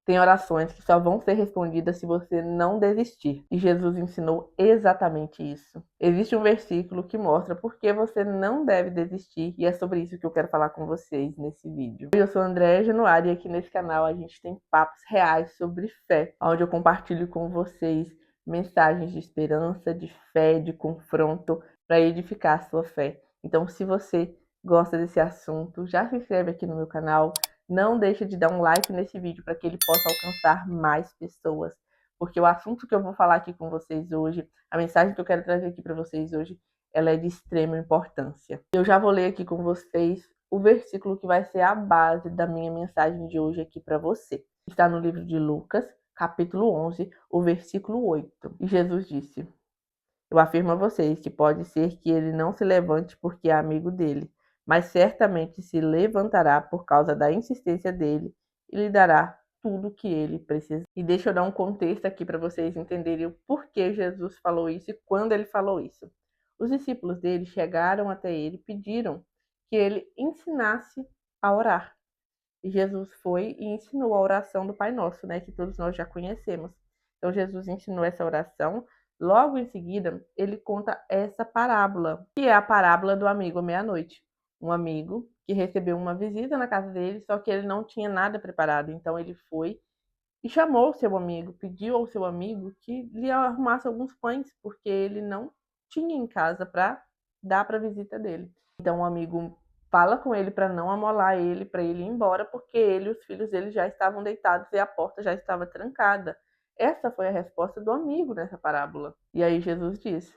Tem orações que só vão ser respondidas se você não desistir. E Jesus ensinou exatamente isso. Existe um versículo que mostra por que você não deve desistir, e é sobre isso que eu quero falar com vocês nesse vídeo. Eu sou Andréa Januária e aqui nesse canal a gente tem papos reais sobre fé, onde eu compartilho com vocês mensagens de esperança, de fé, de confronto, para edificar a sua fé. Então, se você gosta desse assunto, já se inscreve aqui no meu canal. Não deixe de dar um like nesse vídeo para que ele possa alcançar mais pessoas. Porque o assunto que eu vou falar aqui com vocês hoje, a mensagem que eu quero trazer aqui para vocês hoje, ela é de extrema importância. Eu já vou ler aqui com vocês o versículo que vai ser a base da minha mensagem de hoje aqui para você. Está no livro de Lucas, capítulo 11, o versículo 8. E Jesus disse: eu afirmo a vocês que pode ser que ele não se levante porque é amigo dele, mas certamente se levantará por causa da insistência dele e lhe dará tudo o que ele precisa. E deixa eu dar um contexto aqui para vocês entenderem o porquê Jesus falou isso e quando ele falou isso. Os discípulos dele chegaram até ele e pediram que ele ensinasse a orar. E Jesus foi e ensinou a oração do Pai Nosso, né, que todos nós já conhecemos. Então Jesus ensinou essa oração. Logo em seguida, ele conta essa parábola, que é a parábola do amigo à meia-noite. Um amigo que recebeu uma visita na casa dele, só que ele não tinha nada preparado. Então ele foi e chamou o seu amigo, pediu ao seu amigo que lhe arrumasse alguns pães, porque ele não tinha em casa para dar para a visita dele. Então o amigo fala com ele para não amolar ele, para ele ir embora, porque ele e os filhos dele já estavam deitados e a porta já estava trancada. Essa foi a resposta do amigo nessa parábola. E aí Jesus diz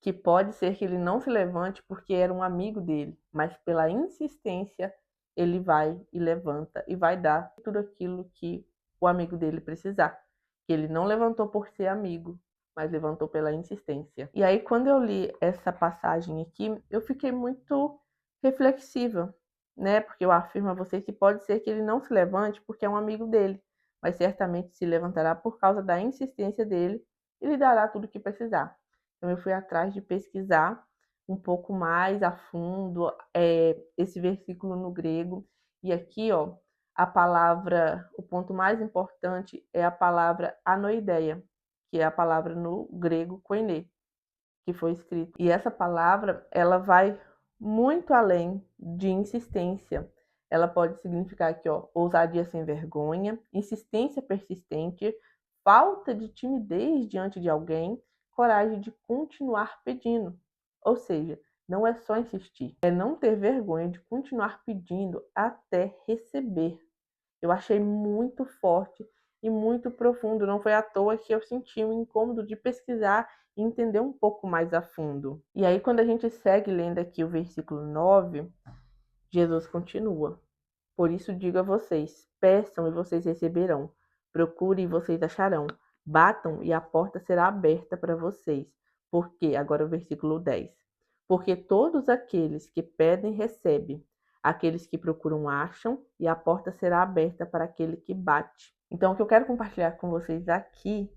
que pode ser que ele não se levante porque era um amigo dele, mas pela insistência ele vai e levanta e vai dar tudo aquilo que o amigo dele precisar. Que ele não levantou por ser amigo, mas levantou pela insistência. E aí, quando eu li essa passagem aqui, eu fiquei muito reflexiva, né? Porque eu afirmo a vocês que pode ser que ele não se levante porque é um amigo dele, mas certamente se levantará por causa da insistência dele e lhe dará tudo o que precisar. Então, eu fui atrás de pesquisar um pouco mais a fundo esse versículo no grego. E aqui, ó, a palavra, o ponto mais importante é a palavra anoideia, que é a palavra no grego koiné, que foi escrito. E essa palavra, ela vai muito além de insistência. Ela pode significar aqui, ó, ousadia sem vergonha, insistência persistente, falta de timidez diante de alguém, coragem de continuar pedindo. Ou seja, não é só insistir, é não ter vergonha de continuar pedindo até receber. Eu achei muito forte e muito profundo. Não foi à toa que eu senti um incômodo de pesquisar e entender um pouco mais a fundo. E aí, quando a gente segue lendo aqui o versículo 9, Jesus continua: por isso digo a vocês, peçam e vocês receberão, procurem e vocês acharão, batam e a porta será aberta para vocês. Porque, agora o versículo 10, porque todos aqueles que pedem recebem, aqueles que procuram acham e a porta será aberta para aquele que bate. Então, o que eu quero compartilhar com vocês aqui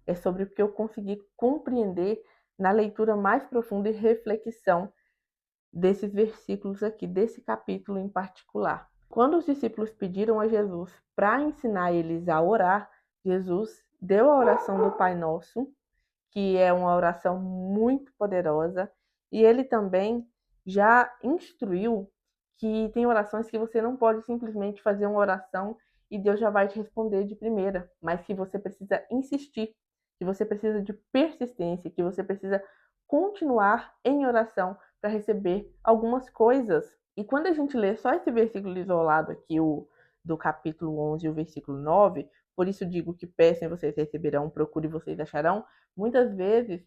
é sobre o que eu consegui compreender na leitura mais profunda e reflexão desses versículos aqui, desse capítulo em particular. Quando os discípulos pediram a Jesus para ensinar eles a orar, Jesus deu a oração do Pai Nosso, que é uma oração muito poderosa, e ele também já instruiu que tem orações que você não pode simplesmente fazer uma oração e Deus já vai te responder de primeira, mas que você precisa insistir, que você precisa de persistência, que você precisa continuar em oração para receber algumas coisas. E quando a gente lê só esse versículo isolado aqui, o do capítulo 11 e o versículo 9, por isso digo que peçam e vocês receberão, procurem e vocês acharão, muitas vezes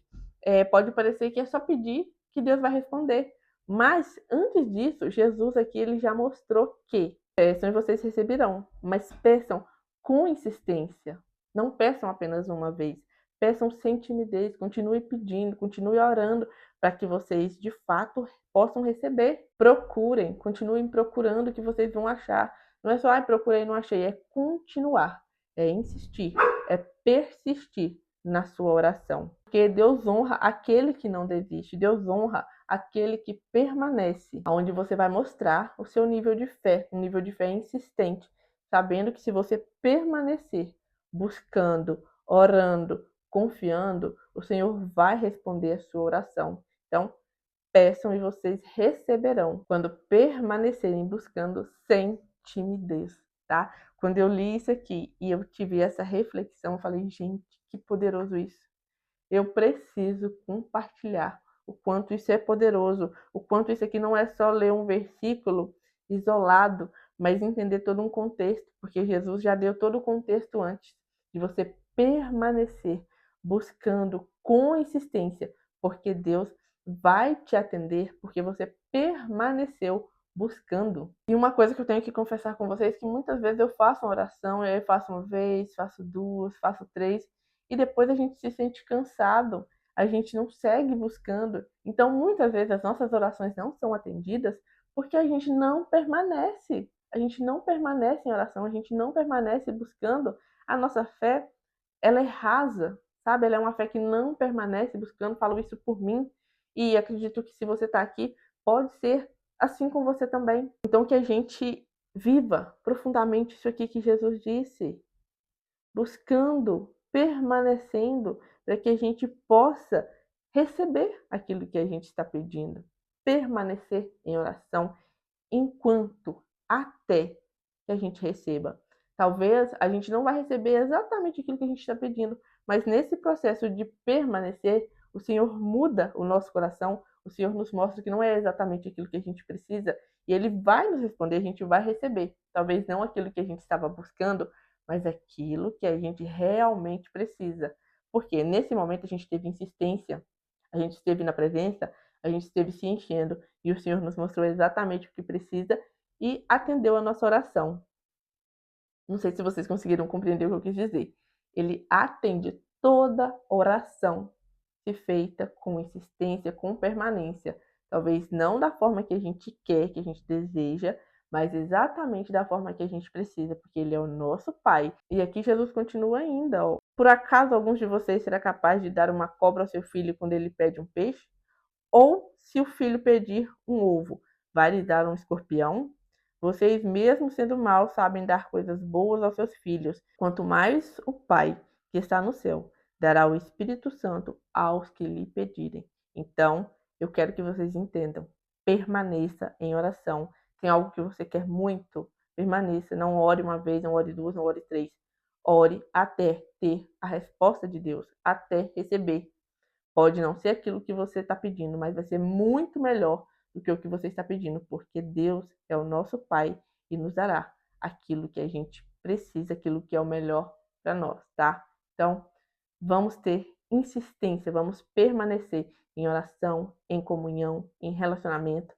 pode parecer que é só pedir que Deus vai responder. Mas antes disso, Jesus aqui ele já mostrou que peçam e vocês receberão, mas peçam com insistência. Não peçam apenas uma vez. Peçam sem timidez, continue pedindo, continue orando para que vocês de fato possam receber. Procurem, continuem procurando que vocês vão achar. Não é só, procurei e não achei, é continuar, é insistir, é persistir na sua oração. Porque Deus honra aquele que não desiste, Deus honra aquele que permanece, onde você vai mostrar o seu nível de fé, um nível de fé insistente, sabendo que se você permanecer buscando, orando, confiando, o Senhor vai responder a sua oração. Então, peçam e vocês receberão, quando permanecerem buscando sem timidez, tá? Quando eu li isso aqui e eu tive essa reflexão, eu falei, gente, que poderoso isso. Eu preciso compartilhar o quanto isso é poderoso, o quanto isso aqui não é só ler um versículo isolado, mas entender todo um contexto, porque Jesus já deu todo o contexto antes de você permanecer buscando com insistência, porque Deus vai te atender, porque você permaneceu buscando. E uma coisa que eu tenho que confessar com vocês é que muitas vezes eu faço uma oração, e aí eu faço uma vez, faço duas, faço três, e depois a gente se sente cansado, a gente não segue buscando. Então, muitas vezes as nossas orações não são atendidas porque a gente não permanece. A gente não permanece em oração, a gente não permanece buscando. A nossa fé, ela é rasa, sabe? Ela é uma fé que não permanece buscando. Falo isso por mim e acredito que se você está aqui, pode ser assim com você também. Então, que a gente viva profundamente isso aqui que Jesus disse, buscando, permanecendo, para que a gente possa receber aquilo que a gente está pedindo. Permanecer em oração enquanto, até que a gente receba. Talvez a gente não vai receber exatamente aquilo que a gente está pedindo, mas nesse processo de permanecer, o Senhor muda o nosso coração, o Senhor nos mostra que não é exatamente aquilo que a gente precisa, e Ele vai nos responder, a gente vai receber. Talvez não aquilo que a gente estava buscando, mas aquilo que a gente realmente precisa. Porque nesse momento a gente teve insistência, a gente esteve na presença, a gente esteve se enchendo, e o Senhor nos mostrou exatamente o que precisa e atendeu a nossa oração. Não sei se vocês conseguiram compreender o que eu quis dizer. Ele atende toda oração, se feita com insistência, com permanência. Talvez não da forma que a gente quer, que a gente deseja, mas exatamente da forma que a gente precisa, porque Ele é o nosso Pai. E aqui Jesus continua ainda. Ó. Por acaso alguns de vocês será capaz de dar uma cobra ao seu filho quando ele pede um peixe? Ou, se o filho pedir um ovo, vai lhe dar um escorpião? Vocês, mesmo sendo maus, sabem dar coisas boas aos seus filhos. Quanto mais o Pai, que está no céu, dará o Espírito Santo aos que lhe pedirem. Então, eu quero que vocês entendam. Permaneça em oração. Tem algo que você quer muito? Permaneça. Não ore uma vez, não ore duas, não ore três. Ore até ter a resposta de Deus, até receber. Pode não ser aquilo que você está pedindo, mas vai ser muito melhor do que o que você está pedindo, porque Deus é o nosso Pai e nos dará aquilo que a gente precisa, aquilo que é o melhor para nós, tá? Então, vamos ter insistência, vamos permanecer em oração, em comunhão, em relacionamento,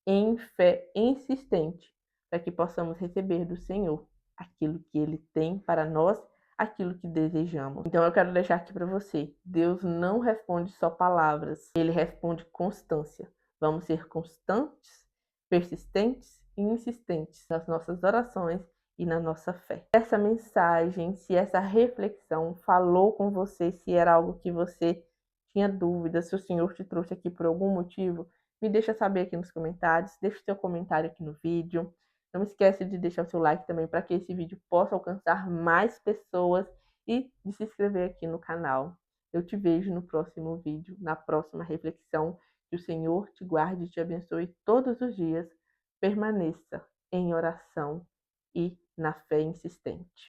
em fé insistente, para que possamos receber do Senhor aquilo que Ele tem para nós, aquilo que desejamos. Então eu quero deixar aqui para você, Deus não responde só palavras, Ele responde constância. Vamos ser constantes, persistentes e insistentes nas nossas orações e na nossa fé. Essa mensagem, se essa reflexão falou com você, se era algo que você tinha dúvida, se o Senhor te trouxe aqui por algum motivo, me deixa saber aqui nos comentários, deixa o seu comentário aqui no vídeo. Não esquece de deixar o seu like também para que esse vídeo possa alcançar mais pessoas e de se inscrever aqui no canal. Eu te vejo no próximo vídeo, na próxima reflexão. Que o Senhor te guarde e te abençoe todos os dias. Permaneça em oração e na fé insistente.